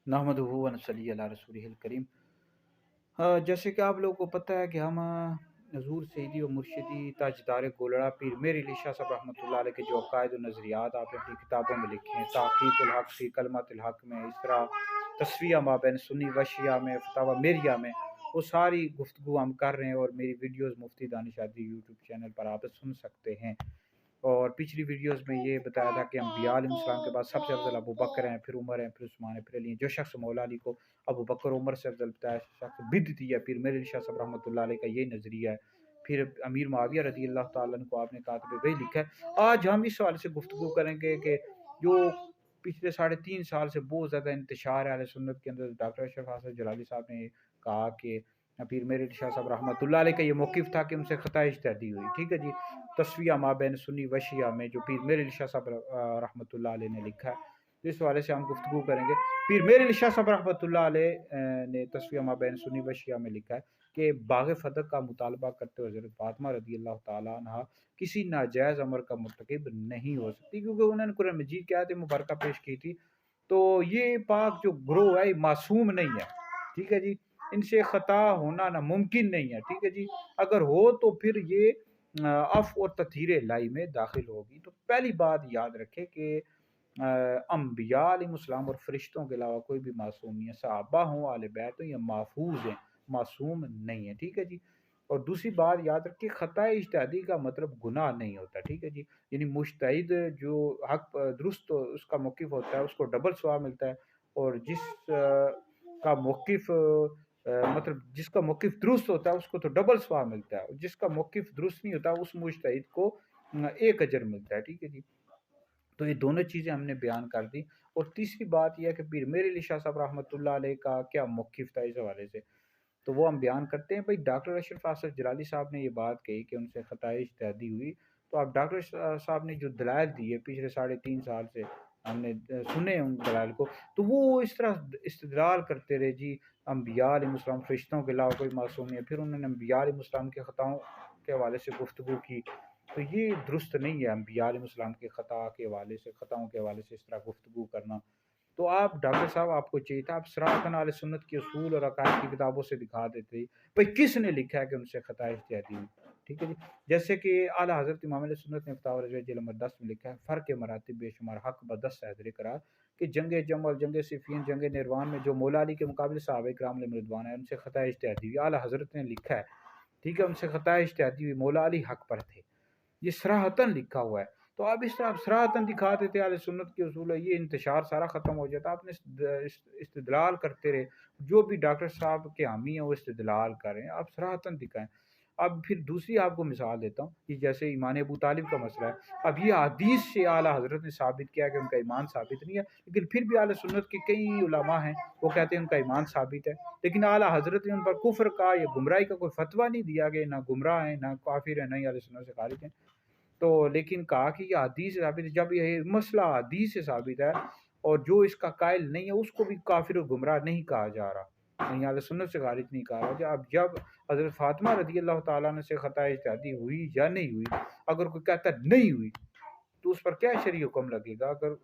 नहमदुहु व नसल्ली अला रसूलिहिल करीम। जैसे कि आप लोगों को पता है कि हम हजूर सैदी व मुर्शिदी ताजदार गोलड़ा पीर मेर अली शाह साहब रहमतुल्लाह अलैह के जो अकायद व नज़रियात आपने अपनी किताबों में लिखे हैं, तहक़ीक़ुल हक़ फ़ी कलमतिल हक़ में, इस तरह तस्फ़िया माबैन सुन्नी व शिया में, फ़तावा मेरिया में, वो सारी गुफ्तगू हम कर रहे हैं और मेरी वीडियोज़ मुफ्ती दानिश आदि यूट्यूब चैनल पर आप सुन सकते हैं। और पिछली वीडियोस में ये बताया था कि अम्बिया अलैहिस्सलाम के बाद सबसे अफजल अबू बकर हैं, फिर उमर हैं, फिर उस्मान हैं, फिर अली हैं। जो शख्स मौला अली को अबू बकर उमर से अफजल बताया, शख्स बिदती है, फिर मेरे शाह साहब रहमतुल्लाह अलैह का ये नज़रिया है। फिर अमीर मुआविया रज़ी अल्लाह ताला अन्हु को आपने कातिब वही लिखा है। आज हम इस हवाले से गुफ्तगू करेंगे कि जो पिछले 3.5 साल से बहुत ज़्यादा इंतशार है अहले सुन्नत के अंदर, डॉक्टर अशरफ हासन जलाली साहब ने कहा कि पीर मेरे शाह साहब रहमतुल्लाह अलैह का ये मौक़िफ़ था कि उनसे ख़ता इज्तिहादी हुई। ठीक है जी। तस्वीया माबैन सुन्नी व शिया में जो पीर मेरे शाह साहब रहमतुल्लाह अलैह ने लिखा है, इस हवाले से हम गुफ्तगू करेंगे। पीर मेरे शाह साहब रहमतुल्लाह अलैह ने तस्वीया माबैन सुन्नी व शिया में लिखा है कि बाग़ फ़तह का मुतालबा करते हुए हज़रत फ़ातिमा रज़ी अल्लाह ताला अन्हा किसी नाजायज़ अमर का मुर्तकिब नहीं हो सकती, क्योंकि उन्होंने कुरान मजीद की आयत मुबारका पेश की थी। तो ये पाक जो ग्रोह है मासूम नहीं है। ठीक है जी। इनसे ख़ता होना नामुमकिन नहीं है। ठीक है जी। अगर हो तो फिर ये अफ़ और तथहीर लाई में दाखिल होगी। तो पहली बात याद रखें कि अम्बिया अलैहिस्सलाम और फरिश्तों के अलावा कोई भी मासूम नहीं है। सहाबा हों, आले बैत हों, ये महफूज हैं, मासूम नहीं है। ठीक है जी। और दूसरी बात याद रखिए, ख़ता इज्तिहादी का मतलब गुनाह नहीं होता। ठीक है जी। यानी मुज्तहिद जो हक दुरुस्त उसका मौक़िफ़ होता है उसको डबल सवाब मिलता है, और का मौक़िफ़ मतलब जिसका मौक़िफ़ दुरुस्त होता है उसको तो डबल सवाब मिलता है, जिसका मौक़िफ़ दुरुस्त नहीं होता उस मुज्तहिद को एक अजर मिलता है। ठीक है जी। तो ये दोनों चीज़ें हमने बयान कर दी। और तीसरी बात यह है कि पीर मेरे अली शाह साहब रहमतुल्लाह अलैह का क्या मौक़िफ़ था इस हवाले से, तो वो हम बयान करते हैं। भाई डॉक्टर अशरफ आसफ जलाली साहब ने ये बात कही कि उनसे ख़ताए इज्तिहादी हुई, तो अब डॉक्टर साहब ने जो दलाइल दी है पिछले 3.5 साल से हमने सुने उन दलाइल को, तो वो इस तरह इस्तिदलाल करते रहे जी अम्बिया अलैहिस्सलाम फरिश्तों के अलावा कोई मासूम नहीं है। फिर उन्होंने अम्बिया अलैहिस्सलाम के ख़ताओं के हवाले से गुफ्तगू की, तो ये दुरुस्त नहीं है अम्बिया अलैहिस्सलाम के ख़ता के हवाले से, ख़ताओं के हवाले से इस तरह गुफ्तगू करना। तो आप डॉक्टर साहब आपको चाहिए था आप सराहतन अहले सुन्नत के उसूल और अकायद की किताबों से दिखा देते भाई किसने लिखा है कि उनसे ख़ता इज्तिहादी हुई। ठीक है जी। जैसे कि आला हज़रत इमाम अहले सुन्नत ने फ़तावा रज़विया नंबर 10 में लिखा है, फ़र्क़ मरातिब बेशुमार हक़ बदस हैदर करार कि जंग जमल, जंग सिफ़ीन, जंग निर्वान में जो मौला अली के मुकाबले सहाबा किराम अलैहिम रिदवान है उनसे ख़ता इज्तिहादी हुई। आला हज़रत ने लिखा है। ठीक है, उनसे ख़ता इज्तिहादी हुई, मौला अली हक़ पर थे, ये सराहतन लिखा हुआ है। तो आप इस तरह आप सराहतन दिखा देते अहले सुन्नत के उसूल है, ये इंतशार सारा ख़त्म हो जाता। आपने इस्तिदलाल करते रहे, जो भी डॉक्टर साहब के हामी हैं वो इस्तिदलाल करें, आप सराहतन दिखाएं। अब फिर दूसरी आपको मिसाल देता हूँ कि जैसे ईमान अबू तालिब का मसला है। अब ये हदीस से आला हज़रत ने साबित किया कि उनका ईमान साबित नहीं है, लेकिन फिर भी आला सुन्नत के कई उलमा हैं वो कहते हैं उनका ईमान साबित है, लेकिन आला हज़रत ने उन पर कुफ्र का या गुमराही का कोई फतवा नहीं दिया कि ना गुमराह है, ना काफिर है, ना ही आले सुन्नत से खारिज हैं। तो लेकिन कहा कि ये हदीस से साबित है। जब ये मसला हदीस से साबित है और जो इसका कायल नहीं है उसको भी काफिर और गुमराह नहीं कहा जा रहा, नहीं अहले सुन्नत से खारिज नहीं कहा रहा। जब हज़रत फ़ातिमा रज़ी अल्लाह ताला अन्हा से ख़ता इज्तिहादी हुई या नहीं हुई, अगर कोई कहता नहीं हुई तो उस पर क्या शरई हुक्म लगेगा। अगर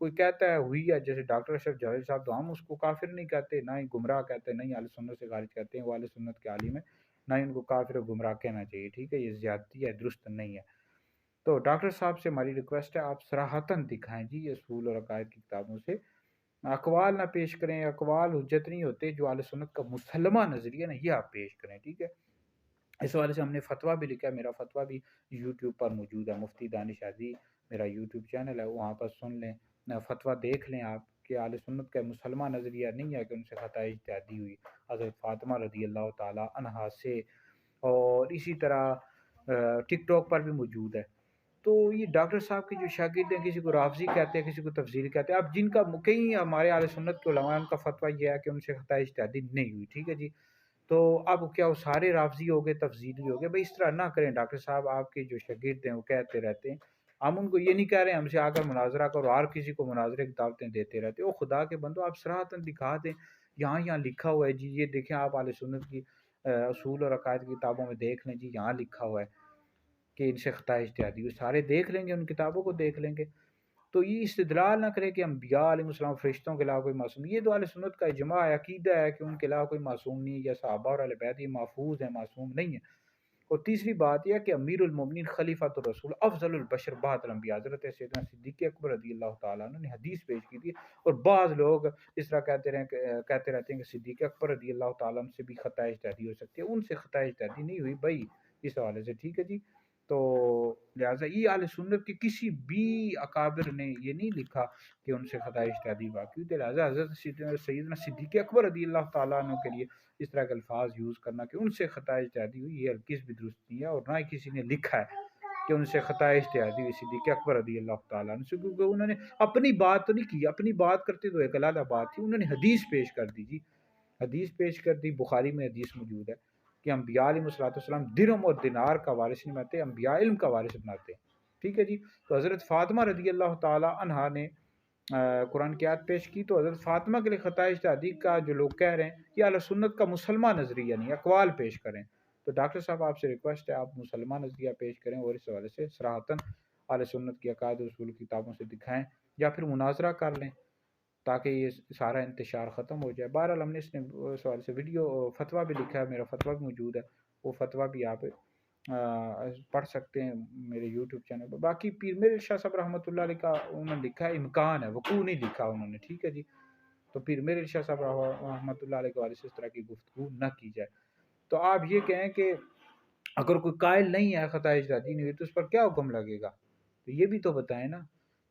कोई कहता है हुई है, जैसे डॉक्टर अशरफ जलाली साहब, तो हम उसको काफिर नहीं कहते, ना ही गुमराह कहते, ना ही अहले सुन्नत से खारिज कहते हैं, वो अहले सुन्नत के आलिम है, ना ही उनको काफिर और गुमराह कहना चाहिए। ठीक है, ये ज़्यादती है, दुरुस्त नहीं है। तो डॉक्टर साहब से हमारी रिक्वेस्ट है आप सराहतन दिखाएं जी ये असूल और अकायद की किताबों से, अकवाल ना पेश करें। अकवाल हुज्जत नहीं होते, जो अहले सुन्नत का मुसल्लमा नज़रिया ना ये आप पेश करें। ठीक है, इस वाले से हमने फतवा भी लिखा है, मेरा फतवा भी यूट्यूब पर मौजूद है, मुफ्ती दानिश आदी मेरा यूट्यूब चैनल है, वहाँ पर सुन लें, फतवा देख लें आप कि अहले सुन्नत का मुसलमा नज़रिया नहीं है कि उनसे ख़ता इज्तिहादी हुई हज़रत फ़ातिमा रज़ी अल्लाह ताला अन्हा से। और इसी तरह टिकटॉक पर भी मौजूद है। तो ये डॉक्टर साहब के जो शागिर्द हैं, किसी को राफ़ज़ी कहते हैं, किसी को तफ़ज़ीली कहते हैं। अब जिनका कई हमारे अहले सुन्नत के उलमा उनका फ़तवा ये है कि उनसे ख़ता इज्तिहादी नहीं हुई। ठीक है जी। तो अब क्या वो सारे राफ़ज़ी हो गए, तफ़ज़ीली हो गए? भाई इस तरह ना करें डॉक्टर साहब, आपके जो शागिर्द हैं वो कहते रहते हैं। हम उनको ये नहीं कह रहे हैं हमसे आकर मुनाज़रा करो, हर किसी को मुनाज़रे की दावतें देते रहते हो। ओ खुदा के बंदो, आप सराहतन दिखा दें, यहाँ लिखा हुआ है जी, ये देखें आप अहले सुन्नत की असूल और अकायद की किताबों में देख लें जी, यहाँ लिखा हुआ है कि इनसे ख़ता इज्तिहादी हुई। सारे देख लेंगे, उन किताबों को देख लेंगे। تو یہ استدلال نہ کرے کہ انبیاء علیہ السلام فرشتوں کے علاوہ کوئی معصوم، یہ تو اہل سنت کا اجماع ہے، عقیدہ ہے کہ ان کے علاوہ کوئی معصوم نہیں، یا صحابہ اور اہل بیت یہ محفوظ ہیں، معصوم نہیں ہے۔ اور تیسری بات یہ ہے کہ امیر المومنین خلیفۃ الرسول افضل البشر بعد الانبیاء حضرت سیدنا صدیق اکبر رضی اللہ تعالیٰ عنہ نے حدیث پیش کی تھی، اور بعض لوگ اس طرح کہتے رہتے ہیں کہ صدیق اکبر رضی اللہ تعالیٰ عنہ سے بھی خطا اجتہادی ہو سکتی ہے، ان سے خطا اجتہادی نہیں ہوئی بھائی اس حوالے سے، ٹھیک ہے جی۔ تو لہٰذا یہ اہل سنت کے کسی بھی اکابر نے یہ نہیں لکھا کہ ان سے خطا اجتہادی واقعی تھے، لہٰذا حضرت سیدنا صدیق اکبر رضی اللہ تعالیٰ عنہ کے لیے اس طرح کے الفاظ یوز کرنا کہ ان سے خطا اجتہادی ہوئی، یہ ہرگز بھی درست نہیں ہے، اور نہ ہی کسی نے لکھا ہے کہ ان سے خطا اجتہادی ہوئی صدیق اکبر رضی اللہ تعالیٰ عنہ سے، کیونکہ انہوں نے اپنی بات تو نہیں کی، اپنی بات کرتے تو ایک علیحدہ بات تھی، انہوں نے حدیث پیش کر دی جی، حدیث پیش کر دی، بخاری میں حدیث موجود ہے کہ انبیاء علیہ السلام درہم اور دینار کا وارث نہیں بناتے، انبیاء علم کا وارث بناتے ہیں، ٹھیک ہے جی۔ تو حضرت فاطمہ رضی اللہ تعالیٰ عنہا نے قرآن کی آیت پیش کی، تو حضرت فاطمہ کے لیے خطا اجتہادی کا جو لوگ کہہ رہے ہیں یہ اہل سنت کا مسلمہ نظریہ نہیں، اقوال پیش کریں، تو ڈاکٹر صاحب آپ سے ریکویسٹ ہے آپ مسلمہ نظریہ پیش کریں اور اس حوالے سے صراحتاً اہل سنت کی عقائد اصول کتابوں سے دکھائیں، یا پھر مناظرہ کر لیں تاکہ یہ سارا انتشار ختم ہو جائے۔ بہرحال ہم نے اس نے سوال سے ویڈیو فتویٰ بھی لکھا ہے، میرا فتویٰ بھی موجود ہے، وہ فتویٰ بھی آپ پڑھ سکتے ہیں میرے یوٹیوب چینل پر۔ باقی پیر میرے شاہ صاحب رحمۃ اللہ علیہ کا انہوں نے لکھا ہے امکان ہے، وقوع نہیں لکھا انہوں نے، ٹھیک ہے جی۔ تو پیر میرے شاہ صاحب رحمۃ اللہ علیہ کے والے سے اس طرح کی گفتگو نہ کی جائے۔ تو آپ یہ کہیں کہ اگر کوئی قائل نہیں ہے خطا اجتہادی نہیں ہوئی تو اس پر کیا حکم لگے گا، تو یہ بھی تو بتائیں نا۔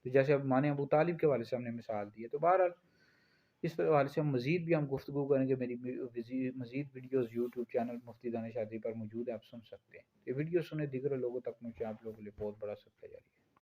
تو جیسے اب مانے ابو طالب کے والے سے ہم نے مثال دی ہے، تو بہرحال اس حوالے سے مزید بھی ہم گفتگو کریں گے، میری مزید ویڈیوز یوٹیوب چینل مفتی دانش شادری پر موجود ہے، آپ سن سکتے ہیں۔ یہ ویڈیو سنیں، دیگر لوگوں تک پہنچے، آپ لوگوں کے لیے بہت بڑا صدقہ جاری ہے۔